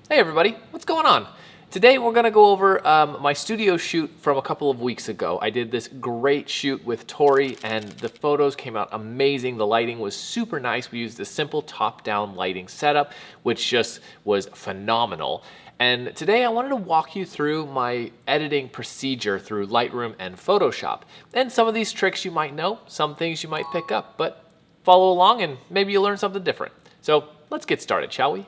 Hey everybody, what's going on? Today we're gonna go over my studio shoot from a couple of weeks ago. I did this great shoot with Tori and the photos came out amazing. The lighting was super nice. We used a simple top-down lighting setup, which just was phenomenal. And today I wanted to walk you through my editing procedure through Lightroom and Photoshop. And some of these tricks you might know, some things you might pick up, but follow along and maybe you'll learn something different. So let's get started, shall we?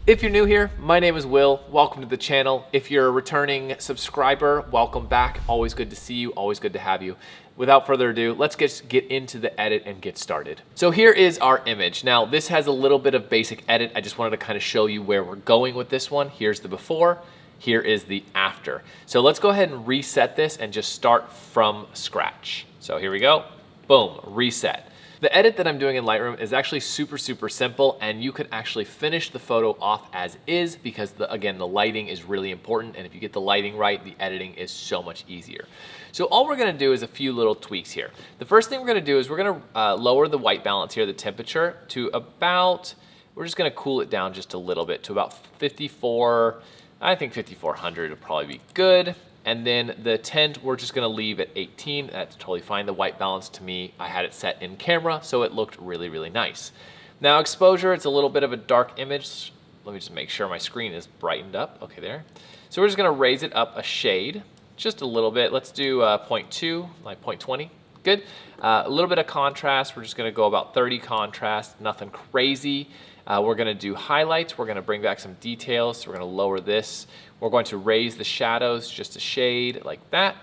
If you're new here, my name is Will. Welcome to the channel. If you're a returning subscriber, welcome back. Always good to see you, always good to have you. Without further ado, let's get into the edit and get started. So here is our image. Now this has a little bit of basic edit. I just wanted to kind of show you where we're going with this one. Here's the before, here is the after. So let's go ahead and reset this and just start from scratch. So here we go, boom, reset. The edit that I'm doing in Lightroom is actually super simple, and you could actually finish the photo off as is because again, the lighting is really important, and if you get the lighting right, the editing is so much easier. So all we're gonna do is a few little tweaks here. The first thing we're gonna do is we're gonna lower the white balance here, the temperature, to about, we're just gonna cool it down just a little bit to about 54, I think 5400 would probably be good. And then the tint, we're just gonna leave at 18. That's totally fine. The white balance to me, I had it set in camera, so it looked really nice. Now exposure, it's a little bit of a dark image. Let me just make sure my screen is brightened up. Okay, there. So we're just gonna raise it up a shade, just a little bit. Let's do 0.2, like 0.20. Good. A little bit of contrast. We're just gonna go about 30 contrast, nothing crazy. We're gonna do highlights. We're gonna bring back some details. So we're gonna lower this. We're going to raise the shadows just a shade like that.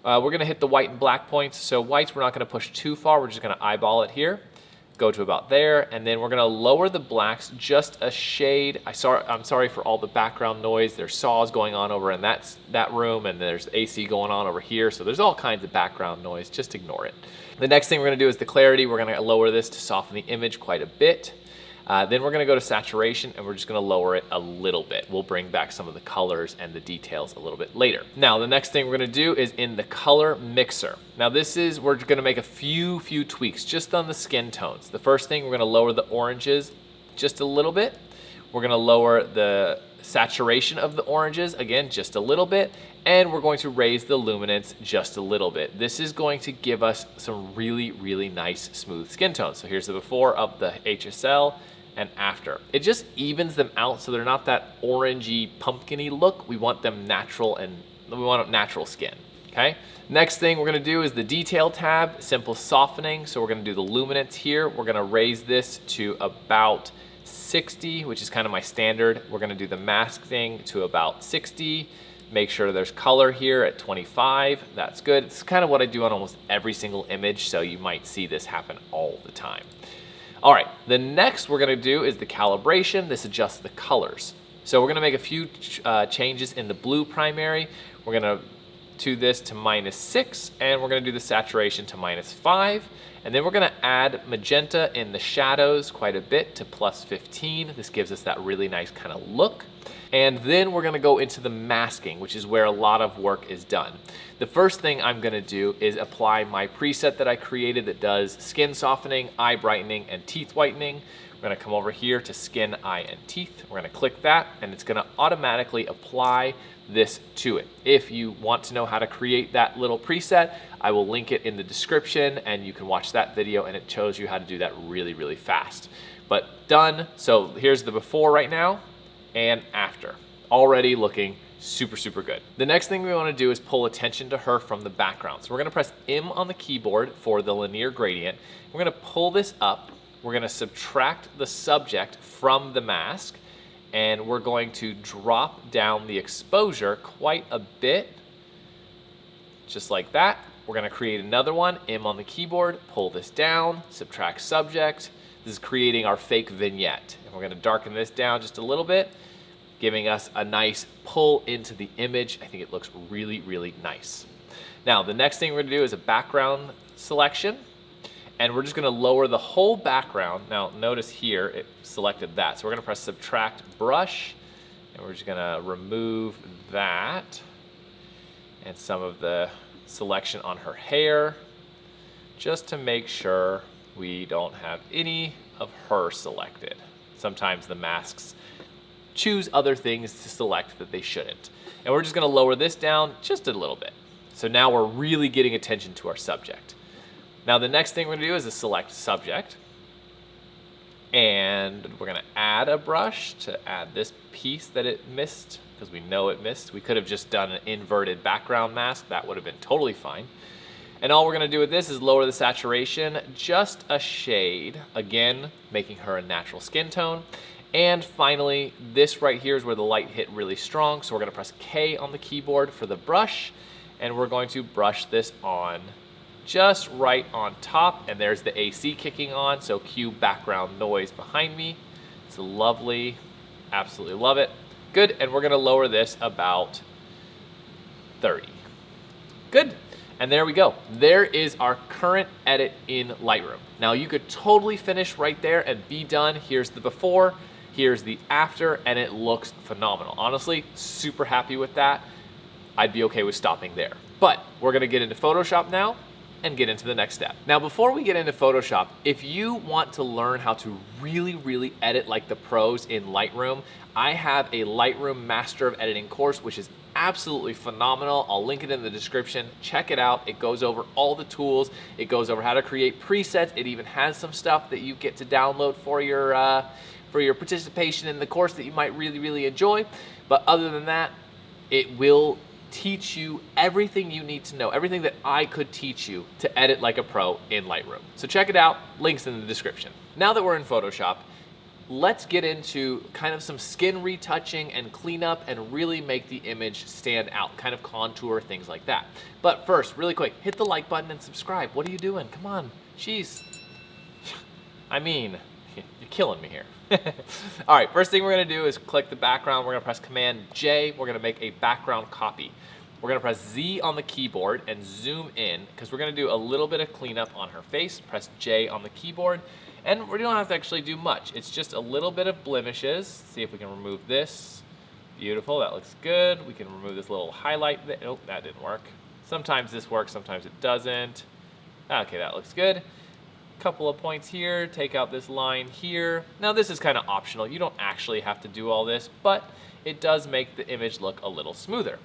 We're gonna hit the white and black points. So whites, we're not gonna push too far. We're just gonna eyeball it here. Go to about there. And then we're gonna lower the blacks just a shade. I'm sorry for all the background noise. There's saws going on over in that room, and there's AC going on over here. So there's all kinds of background noise. Just ignore it. The next thing we're gonna do is the clarity. We're gonna lower this to soften the image quite a bit. Then we're gonna go to saturation and we're just gonna lower it a little bit. We'll bring back some of the colors and the details a little bit later. Now, the next thing we're gonna do is in the color mixer. Now we're gonna make a few tweaks just on the skin tones. The first thing, we're gonna lower the oranges just a little bit. We're gonna lower the saturation of the oranges, again, just a little bit. And we're going to raise the luminance just a little bit. This is going to give us some really nice smooth skin tones. So here's the before of the HSL and after. It just evens them out so they're not that orangey, pumpkin-y look. We want them natural, and we want natural skin, okay? Next thing we're gonna do is the detail tab, simple softening. So we're gonna do the luminance here. We're gonna raise this to about 60, which is kind of my standard. We're gonna do the mask thing to about 60. Make sure there's color here at 25. That's good. It's kind of what I do on almost every single image, so you might see this happen all the time. All right, the next we're gonna do is the calibration. This adjusts the colors. So we're gonna make a few changes in the blue primary. We're gonna do this to -6, and we're gonna do the saturation to -5. And then we're gonna add magenta in the shadows quite a bit to +15. This gives us that really nice kind of look. And then we're gonna go into the masking, which is where a lot of work is done. The first thing I'm gonna do is apply my preset that I created that does skin softening, eye brightening, and teeth whitening. We're gonna come over here to skin, eye, and teeth. We're gonna click that, and it's gonna automatically apply this to it. If you want to know how to create that little preset, I will link it in the description, and you can watch that video, and it shows you how to do that really fast. But done. So here's the before right now and after. Already looking super good. The next thing we want to do is pull attention to her from the background. So we're going to press M on the keyboard for the linear gradient. We're going to pull this up. We're going to subtract the subject from the mask, and we're going to drop down the exposure quite a bit, just like that. We're going to create another one, M on the keyboard, pull this down, subtract subject. This is creating our fake vignette. And we're going to darken this down just a little bit, giving us a nice pull into the image. I think it looks really nice. Now, the next thing we're gonna do is a background selection, and we're just gonna lower the whole background. Now, notice here, it selected that. So we're gonna press subtract brush, and we're just gonna remove that and some of the selection on her hair, just to make sure we don't have any of her selected. Sometimes the masks choose other things to select that they shouldn't. And we're just gonna lower this down just a little bit. So now we're really getting attention to our subject. Now the next thing we're gonna do is a select subject. And we're gonna add a brush to add this piece that it missed, because we know it missed. We could have just done an inverted background mask. That would have been totally fine. And all we're gonna do with this is lower the saturation just a shade, again, making her a natural skin tone. And finally, this right here is where the light hit really strong. So we're gonna press K on the keyboard for the brush, and we're going to brush this on just right on top, and there's the AC kicking on, so cue background noise behind me. It's lovely, absolutely love it. Good, and we're gonna lower this about 30. Good, and there we go. There is our current edit in Lightroom. Now you could totally finish right there and be done. Here's the before, here's the after, and it looks phenomenal. Honestly, super happy with that. I'd be okay with stopping there. But we're gonna get into Photoshop now and get into the next step. Now, before we get into Photoshop, if you want to learn how to really edit like the pros in Lightroom, I have a Lightroom Master of Editing course, which is absolutely phenomenal. I'll link it in the description. Check it out. It goes over all the tools. It goes over how to create presets. It even has some stuff that you get to download for your participation in the course that you might really enjoy. But other than that, it will teach you everything you need to know, everything that I could teach you to edit like a pro in Lightroom. So check it out, links in the description. Now that we're in Photoshop, let's get into kind of some skin retouching and cleanup and really make the image stand out, kind of contour, things like that. But first, really quick, hit the like button and subscribe. What are you doing? Come on, jeez. I mean, you're killing me here. All right, first thing we're gonna do is click the background. We're gonna press Command J. We're gonna make a background copy. We're gonna press Z on the keyboard and zoom in, because we're gonna do a little bit of cleanup on her face. Press J on the keyboard, and we don't have to actually do much. It's just a little bit of blemishes. See if we can remove this. Beautiful, that looks good. We can remove this little highlight. Oh, that didn't work. Sometimes this works, sometimes it doesn't. Okay, that looks good. Couple of points here, take out this line here. Now this is kind of optional. You don't actually have to do all this, but it does make the image look a little smoother.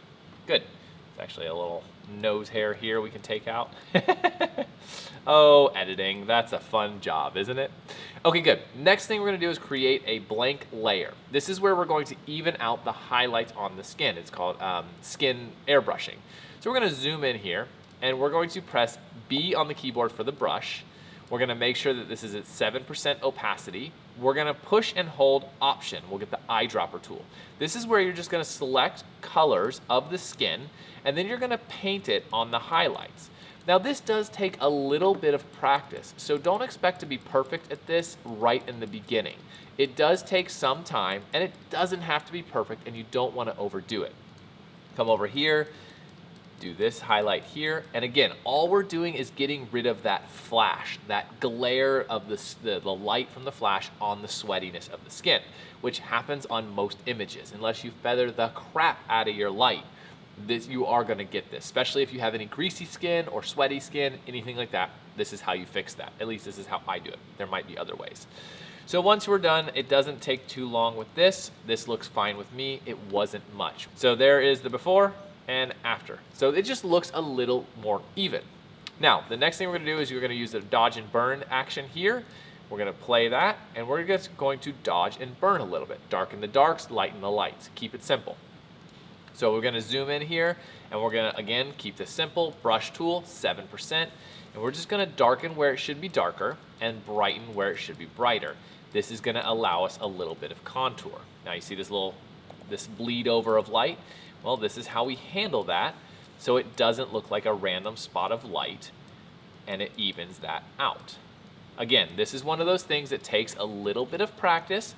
Good. There's actually a little nose hair here we can take out. Oh, editing, that's a fun job, isn't it? Okay, good. Next thing we're gonna do is create a blank layer. This is where we're going to even out the highlights on the skin. It's called skin airbrushing. So we're gonna zoom in here, and we're going to press B on the keyboard for the brush. We're gonna make sure that this is at 7% opacity. We're gonna push and hold Option. We'll get the eyedropper tool. This is where you're just gonna select colors of the skin, and then you're gonna paint it on the highlights. Now this does take a little bit of practice, so don't expect to be perfect at this right in the beginning. It does take some time, and it doesn't have to be perfect, and you don't wanna overdo it. Come over here, do this highlight here, and again, all we're doing is getting rid of that flash, that glare of the light from the flash on the sweatiness of the skin, which happens on most images. Unless you feather the crap out of your light, you are gonna get this, especially if you have any greasy skin or sweaty skin, anything like that. This is how you fix that. At least this is how I do it. There might be other ways. So once we're done, it doesn't take too long with this. This looks fine with me. It wasn't much. So there is the before and after. So it just looks a little more even. Now, the next thing we're gonna do is we're gonna use the dodge and burn action here. We're gonna play that, and we're just going to dodge and burn a little bit. Darken the darks, lighten the lights. Keep it simple. So we're gonna zoom in here, and we're gonna, again, keep this simple. Brush tool, 7%, and we're just gonna darken where it should be darker and brighten where it should be brighter. This is gonna allow us a little bit of contour. Now you see this bleed over of light? Well, this is how we handle that so it doesn't look like a random spot of light, and it evens that out. Again, this is one of those things that takes a little bit of practice,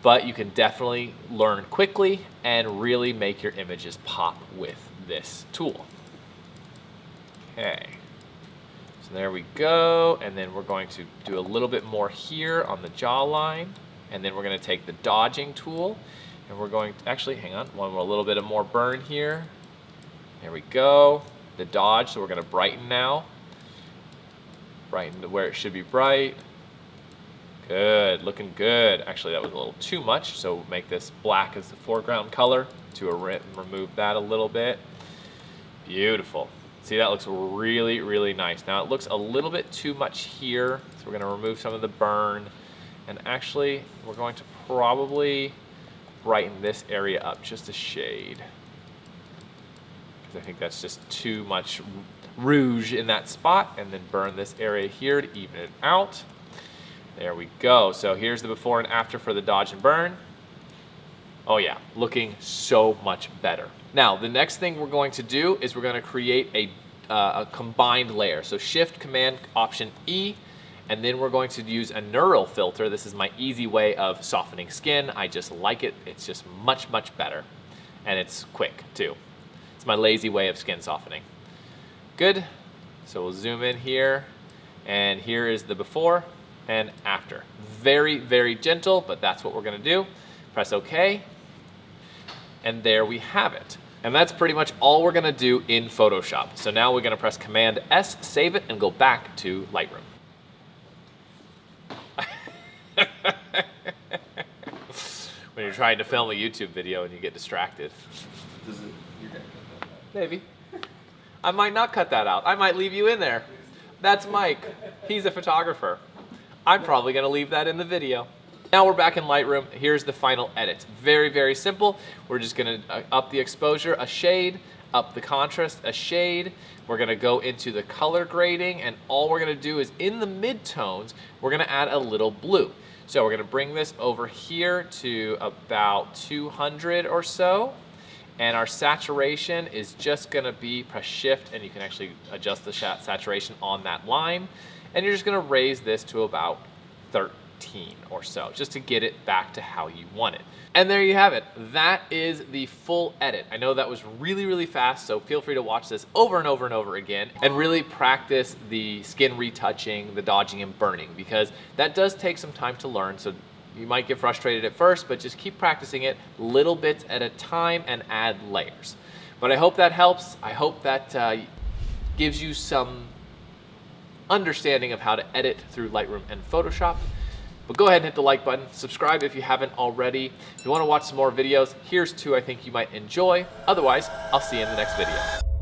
but you can definitely learn quickly and really make your images pop with this tool. Okay, so there we go, and then we're going to do a little bit more here on the jawline, and then we're going to take the dodging tool, and we're going to, actually, hang on, one more, a little bit of more burn here. There we go. The dodge, so we're going to brighten now. Brighten to where it should be bright. Good, looking good. Actually, that was a little too much, so we'll make this black as the foreground color to remove that a little bit. Beautiful. See, that looks really, really nice. Now it looks a little bit too much here, so we're gonna remove some of the burn. And actually, we're going to probably brighten this area up just a shade, because I think that's just too much rouge in that spot, and then burn this area here to even it out. There we go. So here's the before and after for the dodge and burn. Oh yeah, looking so much better. Now, the next thing we're going to do is we're going to create a combined layer. So Shift, Command, Option E, and then we're going to use a neural filter. This is my easy way of softening skin. I just like it. It's just much, much better. And it's quick too. It's my lazy way of skin softening. Good. So we'll zoom in here, and here is the before and after. Very, very gentle, but that's what we're gonna do. Press OK, and there we have it. And that's pretty much all we're gonna do in Photoshop. So now we're gonna press Command S, save it, and go back to Lightroom. When you're trying to film a YouTube video and you get distracted. You're gonna cut that out. Maybe. I might not cut that out. I might leave you in there. That's Mike. He's a photographer. I'm probably gonna leave that in the video. Now we're back in Lightroom. Here's the final edit. Very, very simple. We're just gonna up the exposure a shade, up the contrast a shade. We're gonna go into the color grading, and all we're gonna do is in the midtones, we're gonna add a little blue. So we're gonna bring this over here to about 200 or so. And our saturation is just gonna be, press Shift, and you can actually adjust the saturation on that line. And you're just gonna raise this to about 13 or so, just to get it back to how you want it. And there you have it. That is the full edit. I know that was really, really fast, so feel free to watch this over and over and over again and really practice the skin retouching, the dodging and burning, because that does take some time to learn. So you might get frustrated at first, but just keep practicing it little bits at a time and add layers. But I hope that helps. I hope that gives you some understanding of how to edit through Lightroom and Photoshop. But go ahead and hit the like button, subscribe if you haven't already. If you want to watch some more videos, here's two I think you might enjoy. Otherwise, I'll see you in the next video.